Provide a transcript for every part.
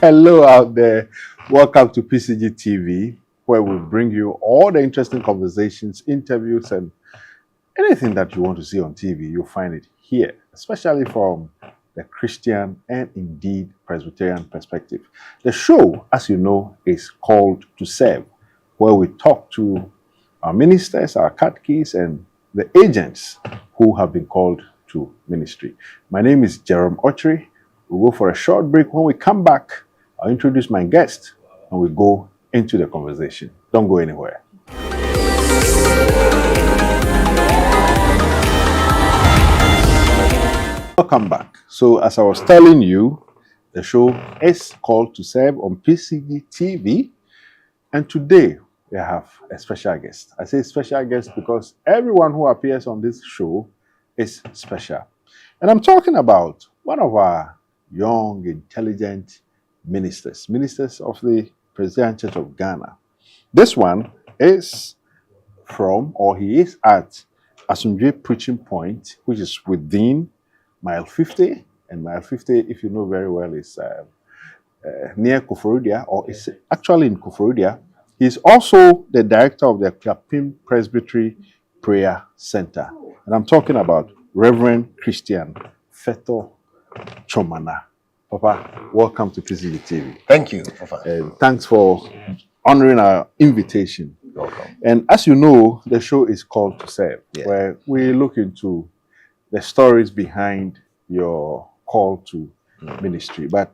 Hello out there. Welcome to PCG TV, where we bring you all the interesting conversations, interviews, and anything that you want to see on TV. You'll find it here, especially from the Christian and indeed Presbyterian perspective. The show, as you know, is called To Serve, where we talk to our ministers, our catechists, and the agents who have been called to ministry. My name is Jerome Ochiri. We'll go for a short break. When we come back, I'll introduce my guest and we go into the conversation. Don't go anywhere. Welcome back. So, as I was telling you, the show is called To Serve on PCG TV. And today, we have a special guest. I say special guest because everyone who appears on this show is special. And I'm talking about one of our young, intelligent ministers of the Presbyterian Church of Ghana. This one is he is at Asumdwe Preaching Point, which is within Mile 50. And Mile 50, if you know very well, is near Koforidua, or it's actually in Koforidua. He's also the director of the Klapim Presbytery Prayer Center. And I'm talking about Reverend Christian Fetor-Tsormana. Papa, welcome to PCG TV. Thank you, Papa. Thanks for honoring our invitation. You're welcome. And as you know, the show is called To Serve, where we look into the stories behind your call to ministry. But,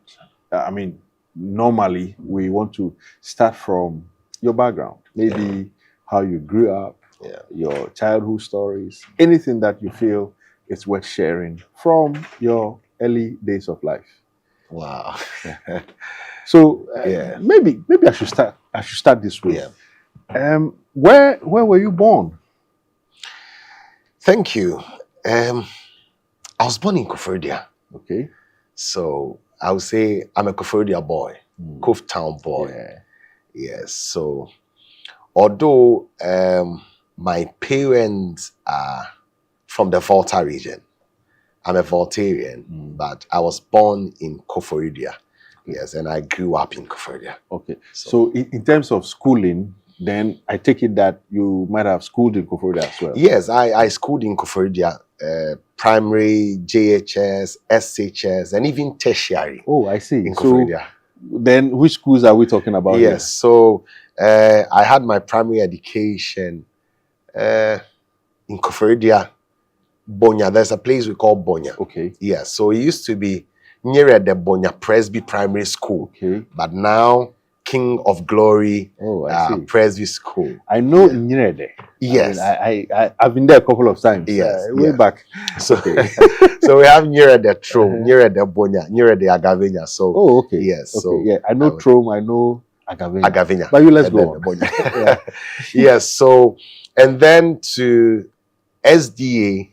normally we want to start from your background. Maybe how you grew up, your childhood stories, anything that you feel is worth sharing from your early days of life. Wow. So maybe I should start this way. Where were you born? Thank you. I was born in Koforidua. Okay. So I would say I'm a Koforidua boy, Cove Town boy. Yes. So although my parents are from the Volta region, I'm a Voltarian, but I was born in Koforidua. Yes, and I grew up in Koforidua. Okay. So in terms of schooling, then I take it that you might have schooled in Koforidua as well. Yes, I schooled in Koforidua, primary, JHS, SHS, and even tertiary. Oh, I see. In Koforidua. Then which schools are we talking about? Yes, here? So I had my primary education in Koforidua, Bonya. There's a place we call Bonya. Okay. Yes, so it used to be near the Bonya Presby Primary School. Okay. But now King of Glory Presby School. I know Nyerede. Yes. I've been there a couple of times. Yes. Way back. So, so we have Nyerede Trom, Nyerede Bonya, Nyerede Agavenya. So okay. Yes. Okay. So yeah, I know Trom, I know Agavenya. But you let's go on. Yes. So and then to SDA,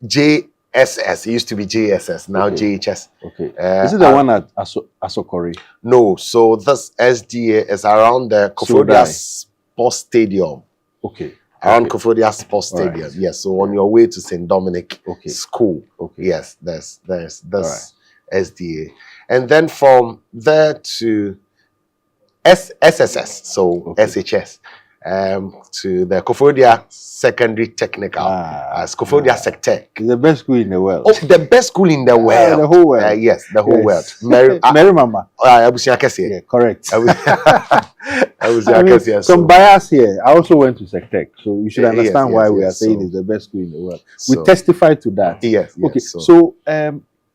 JSS. It used to be JSS. Now JHS. Okay. Is it the one at Asokori? No. So this SDA is around the Koforidua Sports Stadium. Okay. Around Koforidua Sports Stadium. Right. Yes. So on your way to St. Dominic School. Okay. Yes. There's this SDA, and then from there to SSS. So SHS. To the Koforidua Secondary Technical as Koforidua Sectech. It's the best school in the world. Oh, the best school in the world. The whole world. Yes, the whole world. Mary Mama. Yeah, correct. Some bias here. I also went to Sectech, so you should understand why we are saying it's the best school in the world. We testify to that. Yes. Okay. So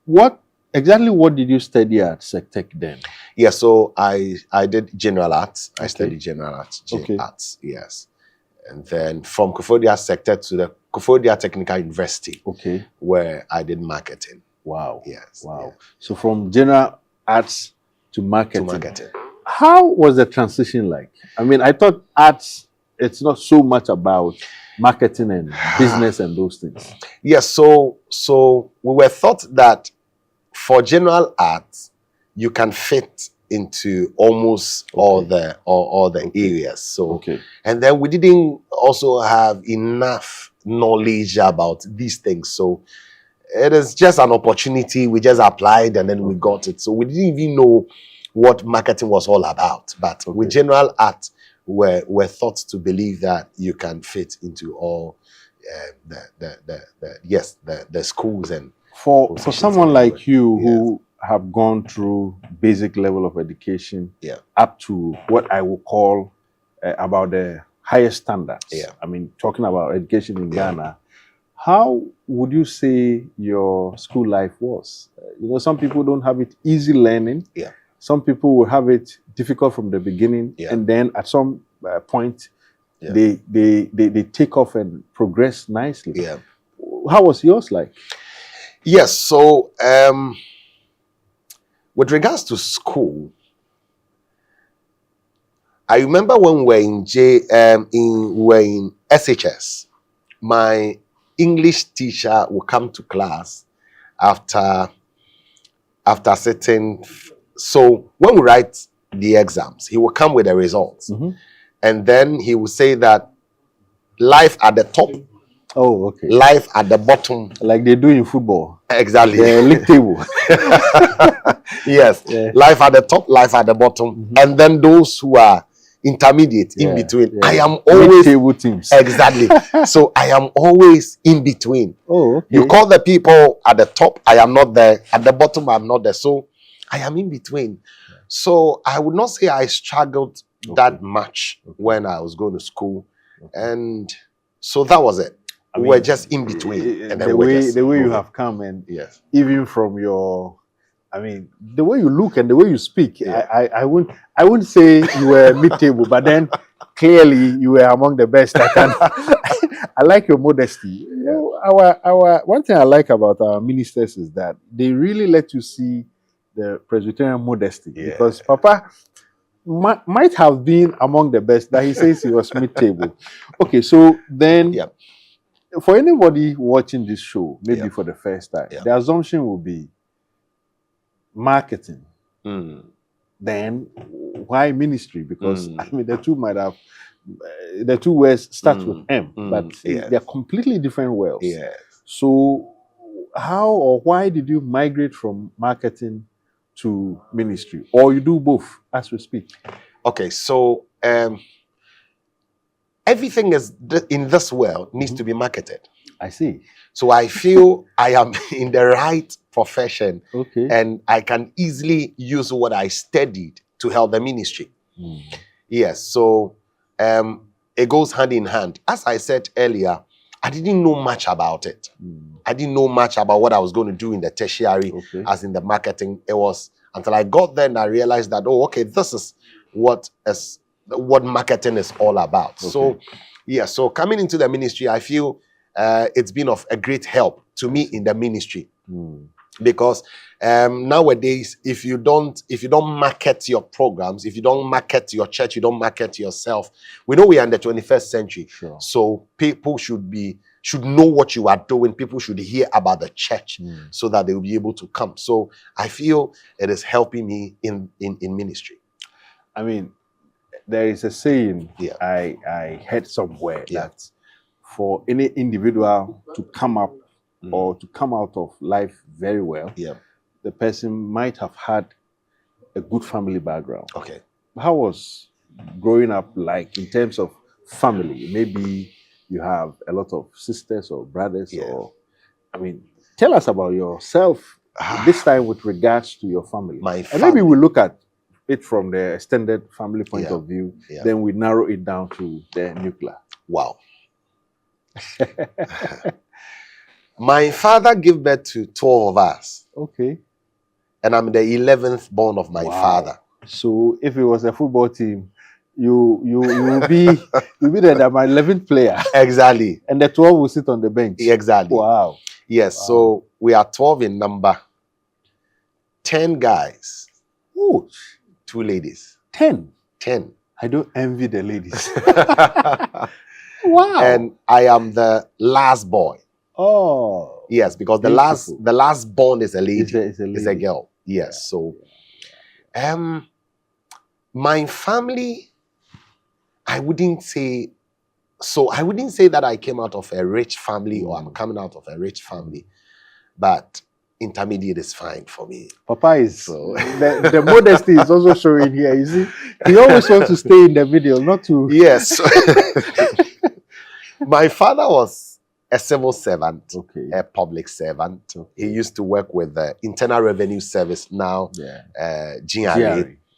what did you study at Sectech then? Yeah, so I did general arts. I studied general arts, arts, yes. And then from Koforidua Sectech to the Koforidua Technical University, where I did marketing. Wow. Yes. Wow. Yeah. So from general arts to marketing. To How was the transition like? I mean, I thought arts, it's not so much about marketing and business and those things. Yes, so we were taught that for general arts, you can fit into almost all the areas. So and then we didn't also have enough knowledge about these things. So it is just an opportunity. We just applied and then we got it. So we didn't even know what marketing was all about. But with general art, we're thought to believe that you can fit into all the schools and for someone like you who have gone through basic level of education up to what I would call about the highest standards. I mean, talking about education in Ghana, how would you say your school life was? Some people don't have it easy learning. Some people will have it difficult from the beginning, and then at some point, they take off and progress nicely. How was yours like? Yes. So, with regards to school, I remember when we were in SHS, my English teacher would come to class after certain. So when we write the exams, he will come with the results, and then he will say that life at the top. Oh, okay. Life at the bottom, like they do in football. Exactly. The league table. Yes. Life at the top, life at the bottom, and then those who are intermediate in between. I am always table teams. Exactly. So I am always in between. Oh, okay. You call the people at the top, I am not there. At the bottom, I'm not there. So I am in between. So I would not say I struggled that much when I was going to school, and so that was it. We're just in between, and then the way you have come, and even from your, I mean, the way you look and the way you speak, I wouldn't say you were mid-table, but then clearly you were among the best. I like your modesty. Our one thing I like about our ministers is that they really let you see the Presbyterian modesty, because Papa might have been among the best, that he says he was mid-table. Okay, so then. For anybody watching this show, maybe for the first time, the assumption will be marketing. Then why ministry? Because I mean, the two might have, the two words start with M, but they're completely different worlds. So how or why did you migrate from marketing to ministry? Or you do both as we speak? Okay, so everything in this world needs to be marketed. I see. So I feel I am in the right profession, and I can easily use what I studied to help the ministry. Yes, so it goes hand in hand. As I said earlier, I didn't know much about it. I didn't know much about what I was going to do in the tertiary, as in the marketing. It was until I got there and I realized that, this is what marketing is all about. So so coming into the ministry, I feel it's been of a great help to me in the ministry, because nowadays, if you don't market your programs, if you don't market your church, you don't market yourself, we know we are in the 21st century. So people should know what you are doing. People should hear about the church so that they will be able to come. So I feel it is helping me in ministry. I mean, there is a saying I heard somewhere that for any individual to come up or to come out of life very well, the person might have had a good family background. How was growing up like in terms of family? Maybe you have a lot of sisters or brothers, or I mean, tell us about yourself this time with regards to your family. And maybe we look at it from the extended family point of view, then we narrow it down to the nuclear. Wow. My father gave birth to 12 of us. And I'm the 11th born of my father. So if it was a football team, you will be the 11th player. Exactly. And the 12 will sit on the bench. Exactly. Wow. Yes. Wow. So we are 12 in number. 10 guys. Ooh. 2 ladies. 10. I don't envy the ladies. Wow. And I am the last boy. Oh. Yes, because the last born is a lady. It's a girl. Yes. So my family, I wouldn't say that I came out of a rich family or I'm coming out of a rich family. but intermediate is fine for me. Papa is So the modesty is also showing here. You see, he always wants to stay in the middle, not to. yes. My father was a civil servant, Okay. a public servant. Okay. He used to work with the Internal Revenue Service, now GRA.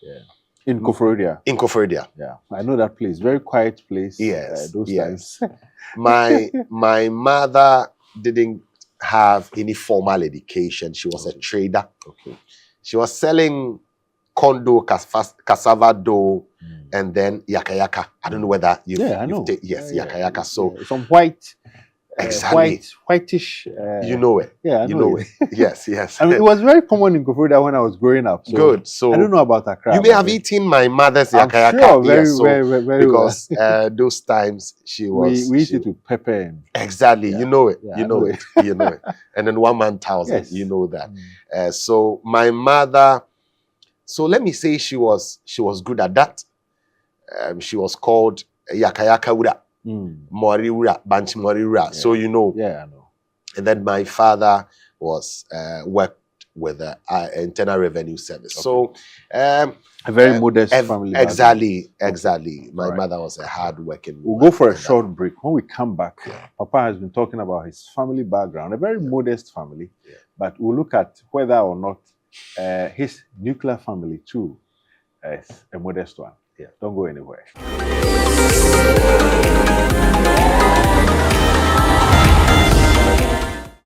Yeah. In Koforidua. In Koforidua. Yeah, I know that place. Very quiet place. Yes. Those yes. times. my mother didn't have any formal education. She was a trader. Okay. She was selling condo, cassava dough, and then yaka yaka. I don't know whether you've I know. Yes, yaka yaka. So some white, exactly, whitish. You know it. Yeah, I know it. Yes, yes. I mean, it was very common in Koforidua when I was growing up. So good. So I don't know about Accra. You may have eaten my mother's I'm yaka yaka. sure, very, yes, so, very because those times she was. We eat it with pepper. And, exactly, you know it. Yeah, you know it. You know it. And then 1 man 1,000. Yes. You know that. So my mother. So let me say she was good at that. She was called yaka yaka ura. Mori ura, banchi mori ura. Yeah. So you know. Yeah, I know. And then my father was worked with the Internal Revenue Service. Okay. So a very modest family. Exactly. My mother was a hard-working. We'll go for a short break. When we come back, Papa has been talking about his family background, a very modest family, but we'll look at whether or not his nuclear family too is a modest one. Yeah, don't go anywhere.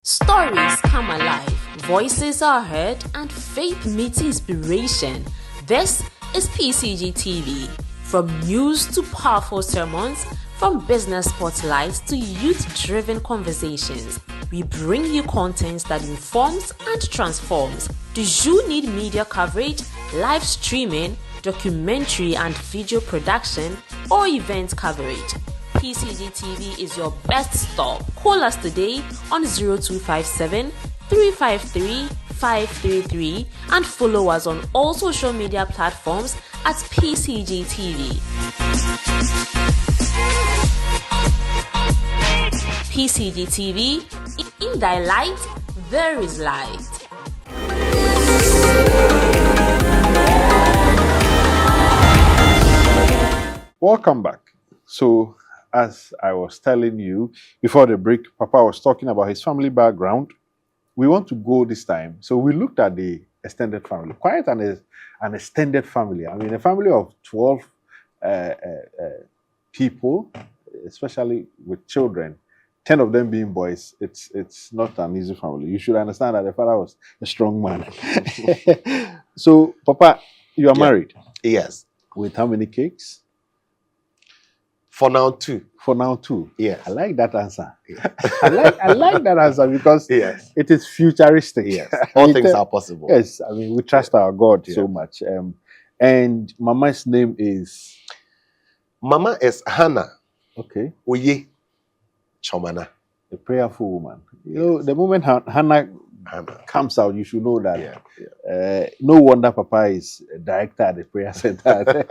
Stories come alive, voices are heard, and faith meets inspiration. This is PCG TV. From news to powerful sermons, from business spotlights to youth-driven conversations, we bring you content that informs and transforms. Do you need media coverage, live streaming, documentary and video production, or event coverage? PCG TV is your best stop. Call us today on 0257 353 533 and follow us on all social media platforms at PCG TV. PCG TV, in thy light, there is light. Welcome back. So, as I was telling you before the break, Papa was talking about his family background. We want to go this time. So we looked at the extended family, quite an extended family. I mean, a family of 12 people, especially with children, 10 of them being boys. It's not an easy family. You should understand that the father was a strong man. So, Papa, you are married? Yes. With how many kids? For now, 2. For now, 2. Yes. I like that answer. Yeah. I like that answer because it is futuristic. Yes. All things are possible. Yes. I mean, we trust our God so much. And Mama's name is? Mama is Hannah. Okay. Fetor-Tsormana. A prayerful woman. You know, the moment Hannah comes out, you should know that. No wonder Papa is a director at the prayer center.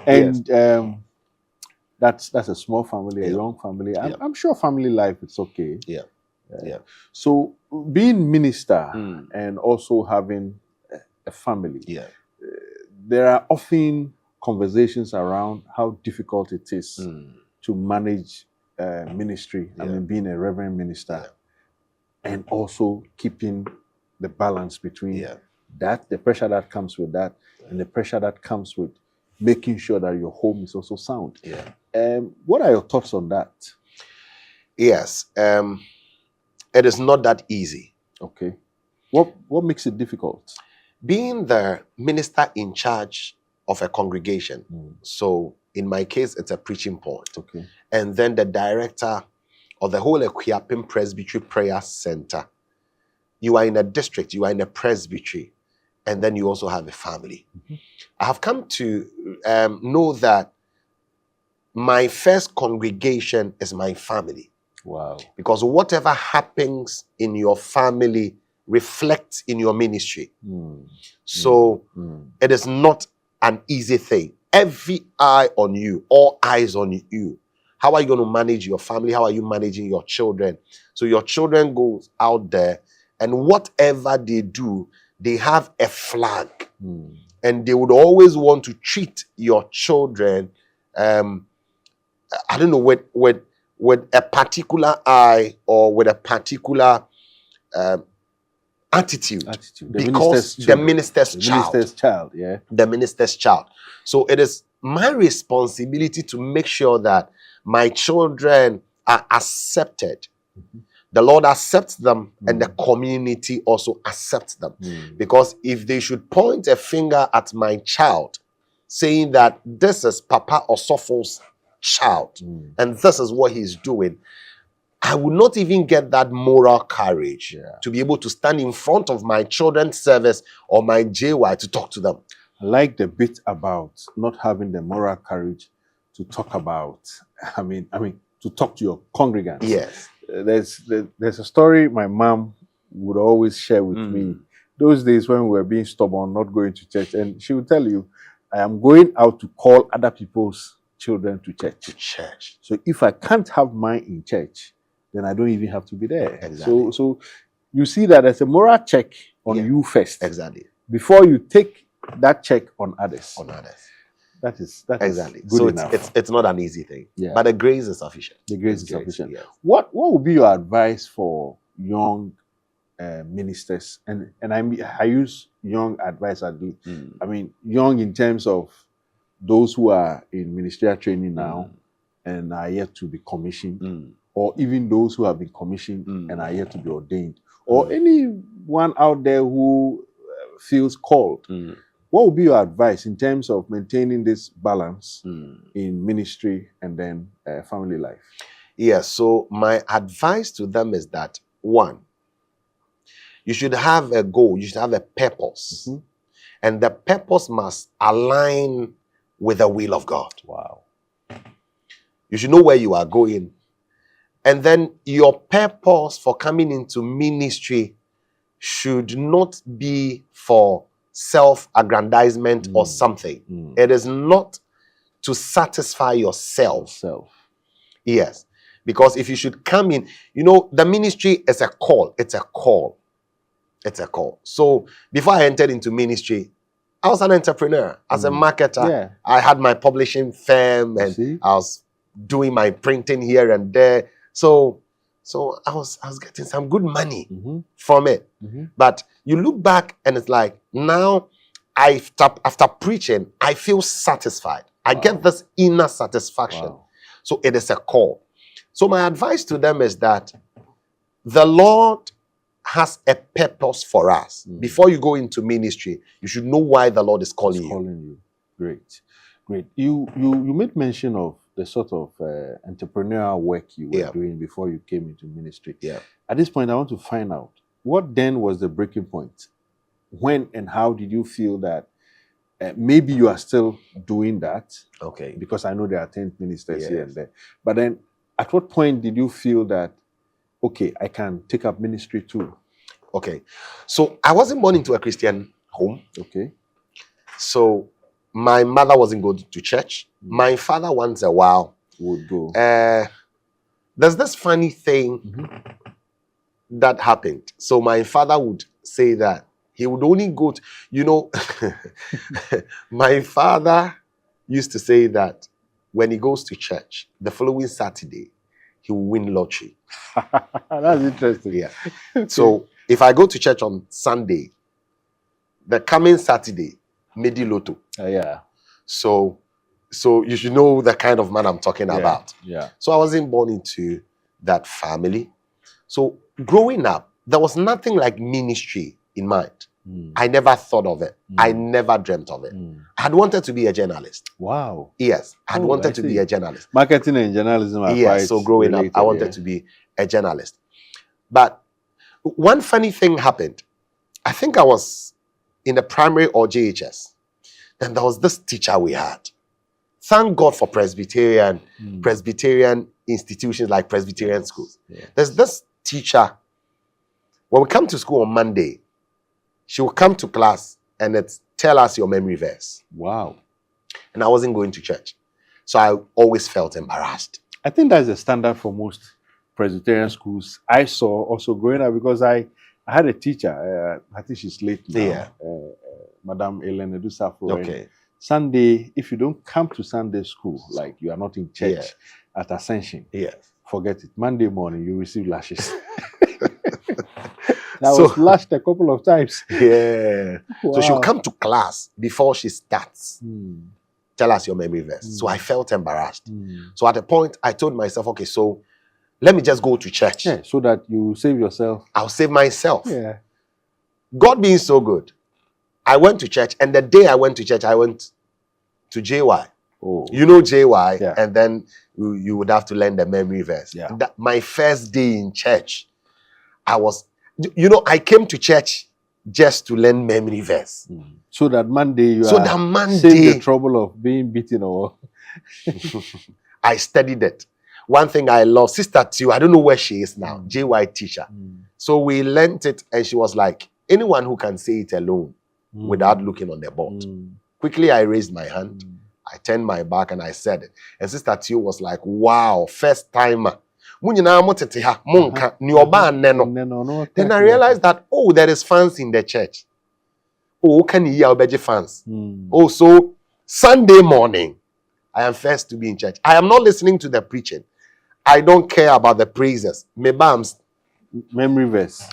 And that's a small family, a young family. I'm sure family life is okay. So being minister and also having a family, there are often conversations around how difficult it is to manage ministry. I mean, being a reverend minister and also keeping the balance between that, the pressure that comes with that, and the pressure that comes with making sure that your home is also sound. What are your thoughts on that? Yes, it is not that easy. Okay. What makes it difficult? Being the minister in charge of a congregation. So in my case, it's a preaching point. Okay. And then the director of the whole Equiapim Presbytery Prayer Center. You are in a district, you are in a presbytery, and then you also have a family. I have come to know that my first congregation is my family. Wow. Because whatever happens in your family reflects in your ministry. So it is not an easy thing. Every eye on you, all eyes on you, How are you going to manage your family? How are you managing your children? So your children go out there, and whatever they do, they have a flag. And they would always want to treat your children, I don't know, with a particular eye or with a particular attitude. Because the minister's child. Yeah. The minister's child. So it is my responsibility to make sure that my children are accepted. The Lord accepts them, and the community also accepts them. Because if they should point a finger at my child, saying that this is Papa Osofo's child, and this is what he's doing, I would not even get that moral courage to be able to stand in front of my children's service or my JY to talk to them. I like the bit about not having the moral courage to talk about, to talk to your congregants. Yes. There's a story my mom would always share with me. Those days when we were being stubborn, not going to church, and she would tell you, I am going out to call other people's children to church. So if I can't have mine in church, then I don't even have to be there. Exactly. So you see that as a moral check on you first. Exactly. Before you take that check on others. That is exactly. good So enough. it's not an easy thing. But the grace is sufficient. The grace is sufficient. Yes. What would be your advice for young ministers? And I use young advice as young in terms of those who are in ministerial training now and are yet to be commissioned, or even those who have been commissioned and are yet to be ordained, or anyone out there who feels called. What would be your advice in terms of maintaining this balance in ministry and then family life? Yes, so my advice to them is that, one, you should have a goal, you should have a purpose. And the purpose must align with the will of God. Wow. You should know where you are going. And then your purpose for coming into ministry should not be for self-aggrandizement or something. It is not to satisfy yourself. Yes. Because if you should come in, the ministry is a call. It's a call. So before I entered into ministry, I was an entrepreneur. As a marketer, I had my publishing firm and I was doing my printing here and there. So I was getting some good money from it. But you look back and it's like, now after preaching, I feel satisfied. I get this inner satisfaction. So it is a call. So my advice to them is that the Lord has a purpose for us. Before you go into ministry, you should know why the Lord is calling you. Great. You made mention of the sort of entrepreneurial work you were doing before you came into ministry. At this point, I want to find out, what then was the breaking point? When and how did you feel that maybe you are still doing that? Okay. Because I know there are 10 ministers here and there. But then at what point did you feel that, okay, I can take up ministry too? Okay. So I wasn't born into a Christian home. Okay. So my mother wasn't going to church. My father once a while would go. There's this funny thing that happened. So my father would say that he would only go to, my father used to say that when he goes to church, the following Saturday, he will win lottery. That's interesting. Yeah. So if I go to church on Sunday, the coming Saturday, Medi Lotto. Yeah. So you should know the kind of man I'm talking about. Yeah. So I wasn't born into that family. So growing up, there was nothing like ministry in mind. I never thought of it. I never dreamt of it. I had wanted to be a journalist. Wow. Yes, I had wanted to be a journalist. Marketing and journalism are quite so growing related, up, I wanted to be a journalist. But one funny thing happened. I think I was in the primary or JHS. Then there was this teacher we had. Thank God for Presbyterian institutions like Presbyterian schools. There's this teacher. When we come to school on Monday, she will come to class and tell us your memory verse. Wow. And I wasn't going to church. So I always felt embarrassed. I think that's a standard for most Presbyterian schools. I saw also growing up because I had a teacher. I think she's late now. Yeah. Madam Ellen Edusafo. Okay. Sunday, if you don't come to Sunday school, like you are not in church Yeah. at Ascension, Yes. forget it. Monday morning, you receive lashes. I So- was lashed a couple of times. Yeah. So she'll Wow. come to class before she starts. Mm, Tell us your memory verse. So I felt embarrassed. mm. So at a point, I told myself, okay, so let me just go to church. Yeah, so that you save yourself. I'll save myself. Yeah. God being so good, I went to church, and the day I went to church, I went to JY. Oh. You know JY, Yeah. and then you would have to learn the memory verse. Yeah. My first day in church, I came to church just to learn memory verse. Mm. So that Monday you So are that Monday- save the trouble of being beaten or I studied it. One thing I love, Sister Tio, I don't know where she is now, JY teacher. So we learned it, and she was like, anyone who can say it alone without looking on the board. Quickly, I raised my hand. I turned my back and I said it. And Sister Tio was like, wow, first timer. Then I realized that, there is fans in the church. Can you hear fans? So Sunday morning, I am first to be in church. I am not listening to the preaching. I don't care about the praises. Memory verse.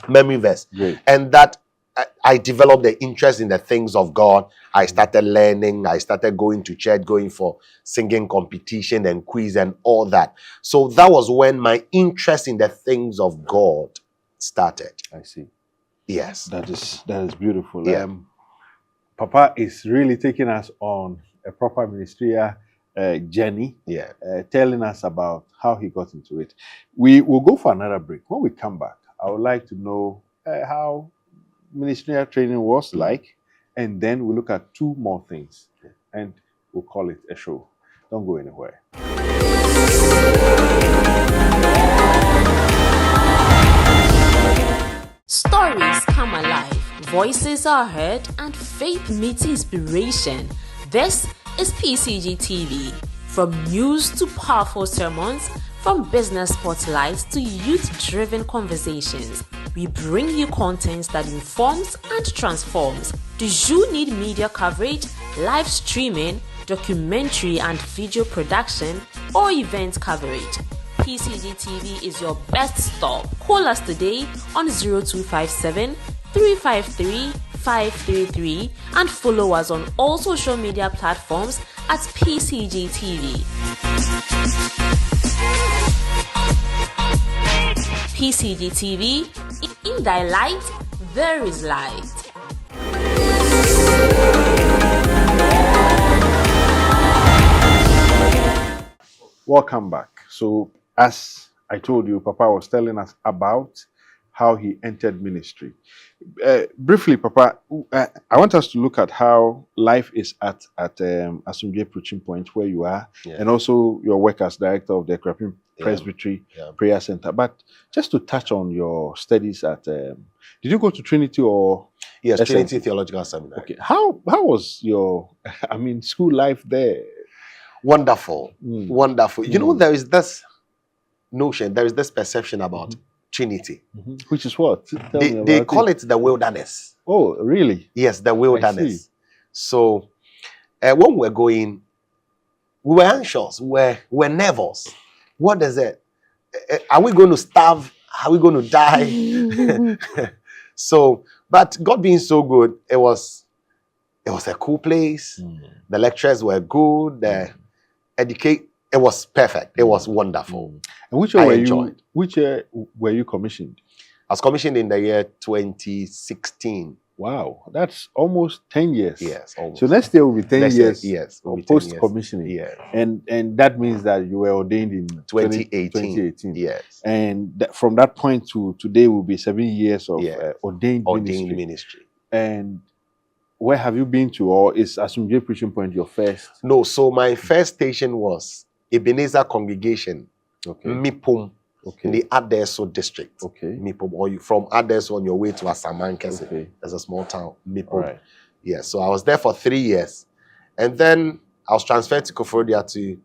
Great. And that I developed the interest in the things of God. I started learning. I started going to church, going for singing competition and quiz and all that. So that was when my interest in the things of God started. I see. Yes. That is beautiful. Yeah. Papa is really taking us on a proper ministerial journey, Yeah. telling us about how he got into it. We will go for another break. When we come back, I would like to know how ministerial training was like, and then we'll look at two more things, and we'll call it a show. Don't go anywhere. Stories come alive, voices are heard, and faith meets inspiration. This is PCG TV. From news to powerful sermons, from business spotlights to youth-driven conversations, we bring you content that informs and transforms. Do you need media coverage, live streaming, documentary and video production, or event coverage? PCG TV is your best stop. Call us today on 0257 353 533 and follow us on all social media platforms at PCG TV. PCG TV, in thy light, there is light. Welcome back. So, as I told you, Papa was telling us about how he entered ministry. Briefly, Papa, I want us to look at how life is at Asumdwe Preaching Point, where you are, and also your work as director of the Krapin Presbytery Prayer Center. But just to touch on your studies at, did you go to Trinity or? Yes, SNT? Trinity Theological Seminary. Okay. How was your, school life there? Wonderful. Wonderful. You know, there is this notion, there is this perception about Trinity. Which is what? They call it the wilderness. Oh, really? Yes, the wilderness. So when we were going, we were anxious, we were nervous. What is it? Are we going to starve? Are we going to die? So, but God being so good, it was a cool place. The lecturers were good. It was perfect. It was wonderful. And which year were you commissioned? I was commissioned in the year 2016. Wow, that's almost 10 years. Yes, almost. So next year will be 10 years. Yes, post-commissioning. Yeah. And that means that you were ordained in 2018. Yes. And from that point to today will be 7 years of ordained ministry. And where have you been to, or is Asumdwe Preaching Point your first? No, so my first station was Ebenezer Congregation, Mipum, in the Adeso district. Mipum, or you from Adeso on your way to Asamankese. There's a small town, Mipum. Right. Yeah, so I was there for 3 years. And then I was transferred to Koforidua to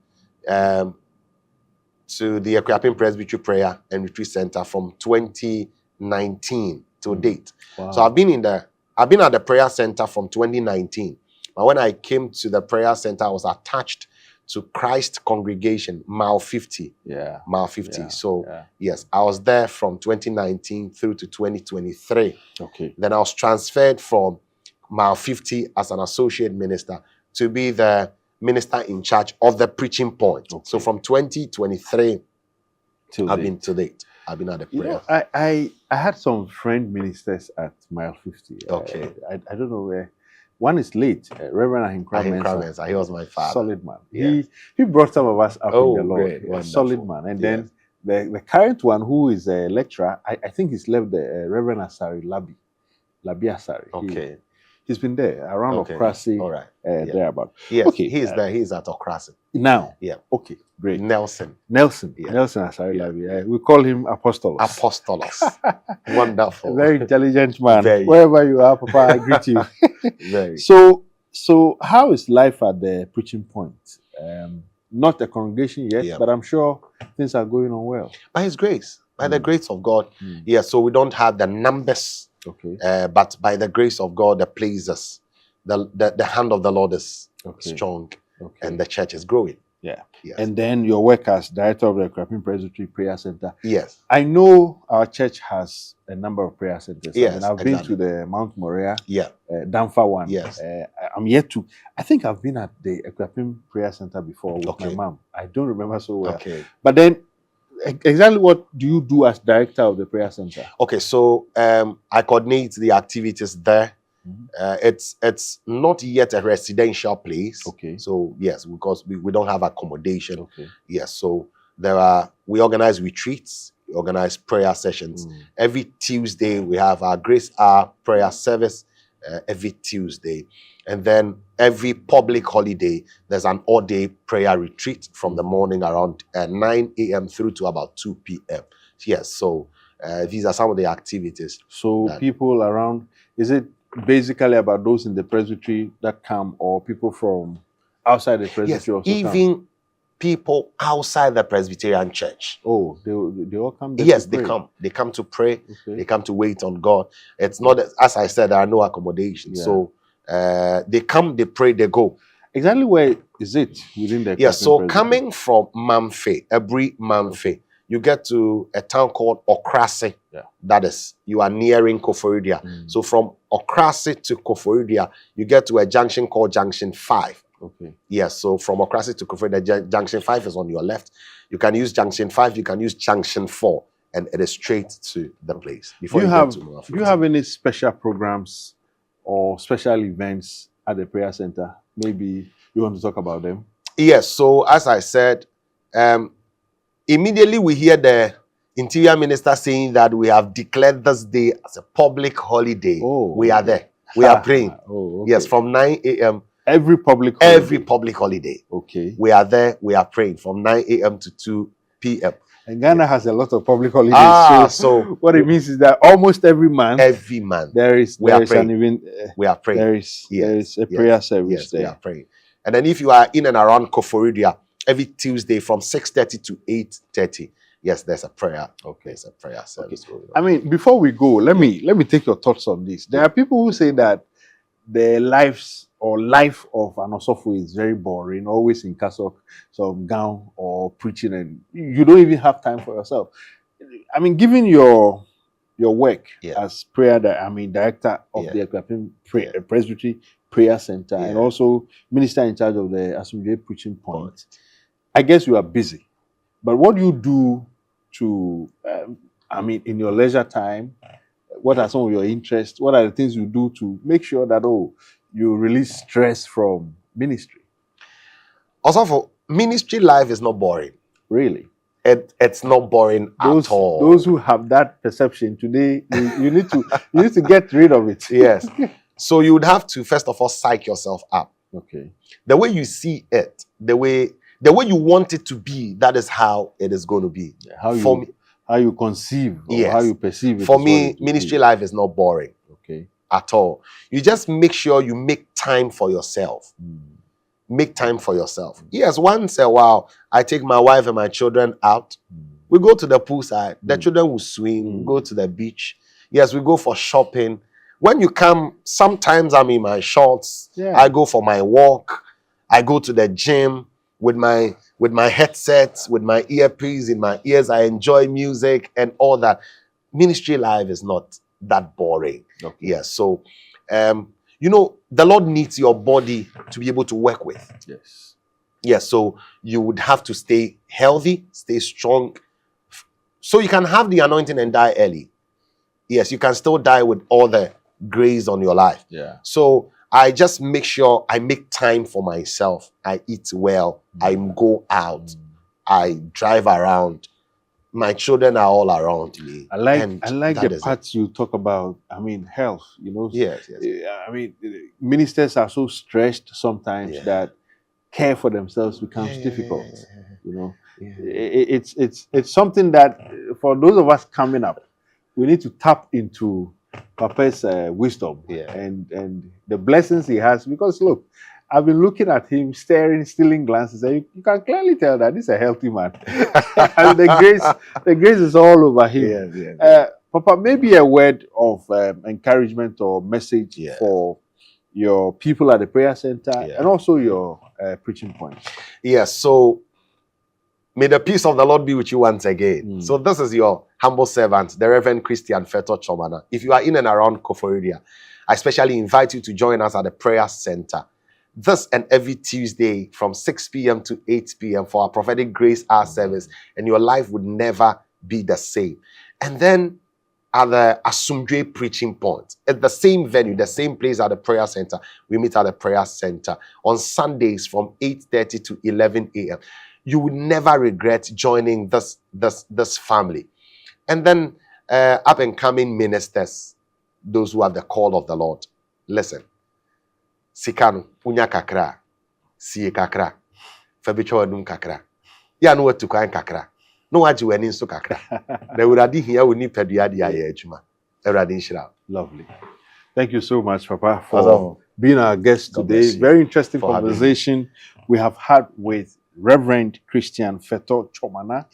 to the Equiapin Presbytery Prayer and Retreat Center from 2019 to date. Wow. So I've been at the prayer center from 2019. But when I came to the prayer center, I was attached to Christ Congregation, Mile 50. Yeah. Mile 50. Yeah. So Yeah. yes, I was there from 2019 through to 2023. Okay. Then I was transferred from Mile 50 as an associate minister to be the minister in charge of the preaching point. Okay. So from 2023 Till I've date. been to date. I've been at the You prayer. know, I had some friend ministers at Mile 50. Okay. I don't know where. One is late, Reverend Ahim Ahim Kramensa, he was my father. solid man. Yeah. He brought some of us up Oh, in the Lord. great. He was a Wonderful. solid man. And then the current one, who is a lecturer, I think he's left the Reverend Asari Labi Asari. Okay. He's been there around Okay. Okrasi, All right. thereabout. Yes, Okay, he's there. He's at Okrasi. Now, Yeah. okay, great. Nelson. Nelson Yeah. Asari Yeah. Labi. We call him Apostolos. Apostolos. Wonderful. A very intelligent man. Very. Wherever you are, Papa, I greet you. Very. So how is life at the preaching point? Not a congregation yet, Yeah. but I'm sure things are going on well. By his grace, by the grace of God. Yeah, so we don't have the numbers, Okay. but by the grace of God, the places, the hand of the Lord is Okay. strong, Okay. and the church is growing. Yeah. Yes. And then your work as director of the Equiapin Presbytery Prayer Center. Yes. I know our church has a number of prayer centers. Yes, I've been exactly. to the Mount Moriah, Yeah. Danfa one. Yes. I'm yet to. I think I've been at the Equiapin Prayer Center before with my Okay. mom. I don't remember so well. Okay. But then, exactly what do you do as director of the prayer center? Okay. So I coordinate the activities there. It's not yet a residential place. Okay. So yes, because we don't have accommodation. Okay. Yes. So we organize retreats, we organize prayer sessions. Every Tuesday we have our Grace Hour prayer service. Every Tuesday, and then every public holiday there's an all-day prayer retreat from the morning around 9 a.m. through to about 2 p.m. Yes. So these are some of the activities. So people around, is it basically about those in the presbytery that come, or people from outside the presbytery Yes, also even come? people outside the Presbyterian Church. Oh, they all come there. Yes, to they pray? come. They come to pray. Okay. They come to wait on God. It's not, as I said, there are no accommodations. Yeah. So they come, they pray, they go. Exactly where is it within the Yes, so Equiapin Presbytery? coming from Mamfe, Ebri Mamfe, you get to a town called Okrasi. Yeah. That is, you are nearing Koforidia. So from Okrasi to Koforidia, you get to a junction called Junction 5. Okay. Yes, so from Okrasi to Koforidia, Junction 5 is on your left. You can use Junction 5, you can use Junction 4, and it is straight to the place. Do Before you get have to Mafia. do you have any special programs or special events at the prayer center? Maybe you want to talk about them? Yes, so as I said, immediately we hear the interior minister saying that we have declared this day as a public holiday. Oh. We are there. We are praying. Oh, okay. Yes, from 9 a.m. Every public holiday. Every public holiday. Okay. We are there. We are praying from 9 a.m. to 2 p.m. And Ghana has a lot of public holidays. So what it means is that almost every month every man there is we are an praying. event. We are praying. There is a Yes, prayer service Yes, we there. are praying. And then if you are in and around Koforidia, every Tuesday from 6:30 to 8:30, yes, there's a prayer. Okay. There's a prayer service going on. I mean, before we go, let me take your thoughts on this. There are people who say that the life of an Osofo is very boring, always in cassock, some gown or preaching, and you don't even have time for yourself. I mean, given your work as director of the Equiapin Presbytery Prayer Center and also minister in charge of the Assembly Preaching Point, I guess you are busy. But what do you do to, in your leisure time? What are some of your interests? What are the things you do to make sure that, you release stress from ministry? Also, for ministry life is not boring. Really? It's not boring at all. Those who have that perception today, you need to get rid of it. Yes. So you would have to, first of all, psych yourself up. Okay. The way you see it, the way you want it to be, that is how it is going to be. How you conceive or how you perceive it. For me, ministry life is not boring. Okay. At all. You just make sure you make time for yourself. make time for yourself. Yes, once a while, I take my wife and my children out. We go to the poolside. The children will swim, go to the beach. Yes, we go for shopping. When you come, sometimes I'm in my shorts. Yeah. I go for my walk. I go to the gym with my headsets, with my earpiece in my ears. I enjoy music and all that. Ministry life is not that boring. Okay. Yes, so you know, the Lord needs your body to be able to work with. Yes. Yes, so you would have to stay healthy, stay strong, so you can have the anointing and die early. Yes, you can still die with all the grace on your life. Yeah. So I just make sure I make time for myself. I eat well. I go out. I drive around. My children are all around me. I like that the is parts you talk about. I mean, health. You know. Yes. I mean, ministers are so stressed sometimes that care for themselves becomes difficult. You know, it's something that for those of us coming up, we need to tap into Papa's wisdom and the blessings he has. Because look, I've been looking at him, stealing glances, and you can clearly tell that this is a healthy man. And the grace is all over him. Papa, maybe a word of encouragement or message for your people at the prayer center and also your preaching points. Yes, so may the peace of the Lord be with you once again. So this is your humble servant, the Reverend Christian Fetor-Tsormana. If you are in and around Koforidua, I especially invite you to join us at the prayer center this and every Tuesday from 6 p.m. to 8 p.m. for our prophetic grace hour service, and your life would never be the same. And then at the Asumdwe preaching point, at the same venue, the same place at the prayer center, we meet at the prayer center on Sundays from 8:30 to 11 a.m. You would never regret joining this family. And then up and coming ministers, those who have the call of the Lord. Listen. Sikano, punya kakra, siye kakra, fabicho num kakra. Ya no watu kan kakra. No waji weni nso kakra. Na uradi hiya woni pedua dia ya adwuma. Uradi nshira. Lovely. Thank you so much, Papa, for being our guest today. Very interesting conversation we have had with Reverend Christian Fetor-Tsormana,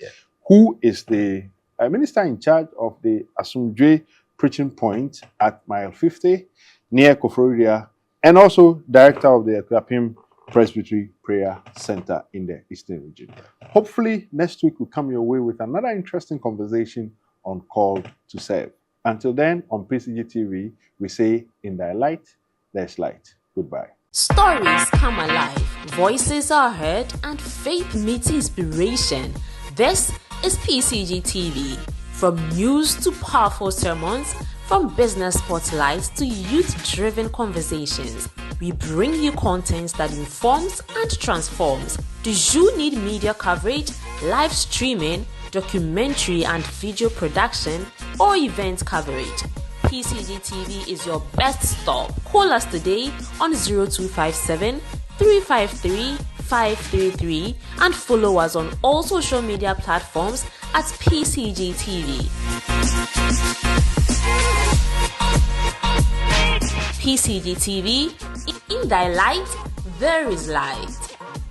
who is the minister in charge of the Asumdwe preaching point at mile 50 near Koforidua, and also director of the Akwapim Presbytery Prayer Center in the Eastern region. Hopefully, next week we'll come your way with another interesting conversation on Call to Serve. Until then, on PCG TV, we say, in thy light, there's light. Goodbye. Stories come alive, voices are heard, and faith meets inspiration. This is PCG TV. From news to powerful sermons, from business spotlights to youth-driven conversations, we bring you content that informs and transforms. Do you need media coverage, live streaming, documentary and video production, or event coverage? PCG TV is your best stop. Call us today on 0257 353 533 and follow us on all social media platforms at PCG TV. PCG TV, in thy light, there is light.